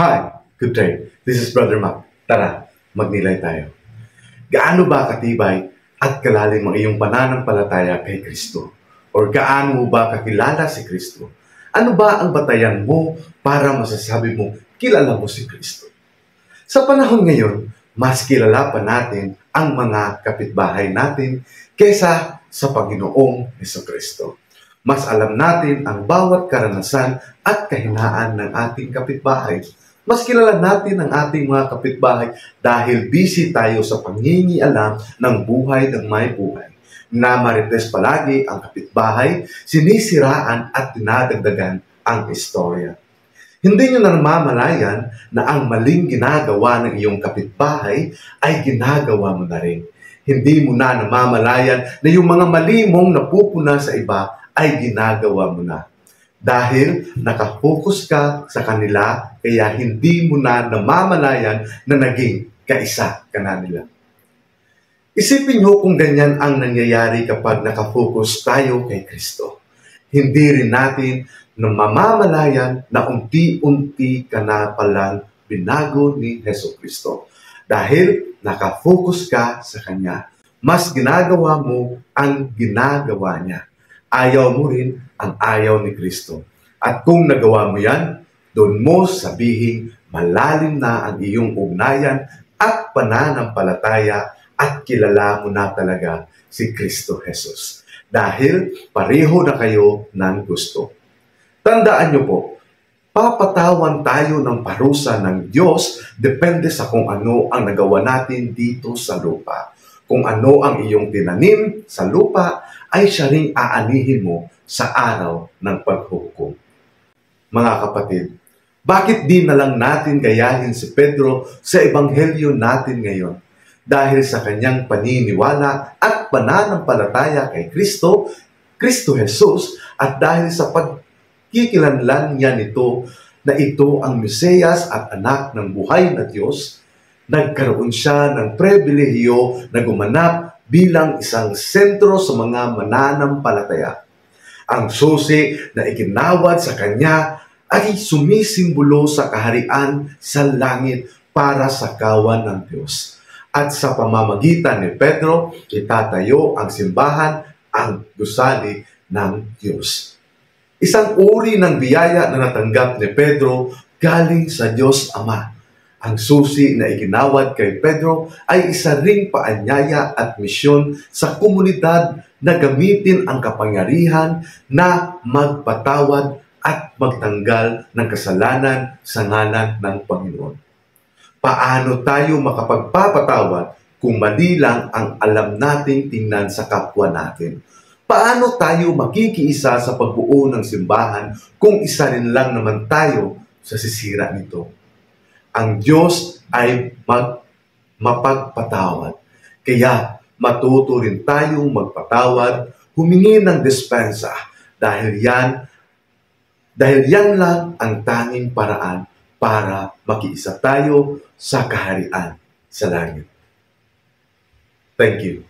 Hi, good day. This is Brother Mac. Tara, magnilay tayo. Gaano ba katibay at kalalim ang iyong pananampalataya kay Kristo? Or gaano mo ba kakilala si Kristo? Ano ba ang batayan mo para masasabi mo kilala mo si Kristo? Sa panahon ngayon, mas kilala pa natin ang mga kapitbahay natin kaysa sa Panginoong Hesukristo. Mas alam natin ang bawat karanasan at kahinaan ng ating kapitbahay. Mas kilala natin ang ating mga kapitbahay dahil busy tayo sa pangingialam ng buhay ng may buhay. Na marites palagi ang kapitbahay, sinisiraan at dinadagdagan ang istorya. Hindi nyo namamalayan na ang maling ginagawa ng iyong kapitbahay ay ginagawa mo na rin. Hindi mo na namamalayan na yung mga mali mong napupuna sa iba ay ginagawa mo na. Dahil nakafocus ka sa kanila, kaya hindi mo na namamalayan na naging kaisa ka na nila. Isipin nyo kung ganyan ang nangyayari kapag nakafocus tayo kay Kristo. Hindi rin natin namamalayan na unti-unti ka na palang binago ni Hesukristo. Dahil nakafocus ka sa Kanya. Mas ginagawa mo ang ginagawa niya. Ayaw mo rin ang ayaw ni Kristo. At kung nagawa mo yan, doon mo sabihin malalim na ang iyong ugnayan at pananampalataya at kilala mo na talaga si Kristo Jesus. Dahil pareho na kayo ng gusto. Tandaan niyo po, papatawan tayo ng parusa ng Diyos depende sa kung ano ang nagawa natin dito sa lupa. Kung ano ang iyong tinanim sa lupa, ay siya ring aanihin mo sa araw ng paghukom. Mga kapatid, bakit di na lang natin gayahin si Pedro sa ebanghelyo natin ngayon? Dahil sa kanyang paniniwala at pananampalataya kay Kristo, Kristo Jesus, at dahil sa pagkikilanlan niya nito na ito ang Mesiyas at anak ng buhay na Diyos, nagkaroon siya ng pribilehiyo na gumanap bilang isang sentro sa mga mananampalataya. Ang susi na iginawad sa kanya ay sumisimbolo sa kaharian sa langit para sa kawan ng Diyos. At sa pamamagitan ni Pedro, itatayo ang simbahan, ang gusali ng Diyos. Isang uri ng biyaya na natanggap ni Pedro galing sa Diyos Ama. Ang susi na iginawad kay Pedro ay isa ring paanyaya at misyon sa komunidad na gamitin ang kapangyarihan na magpatawad at magtanggal ng kasalanan sa ngalan ng Panginoon. Paano tayo makapagpapatawad kung mali lang ang alam nating tingnan sa kapwa natin? Paano tayo makikiisa sa pagbuo ng simbahan kung isa rin lang naman tayo sa sisira nito? Ang Diyos ay mapagpatawad. Kaya matuto rin tayong magpatawad, humingi ng dispensa dahil yan lang ang tanging paraan para makiisa tayo sa kaharian sa langit. Thank you.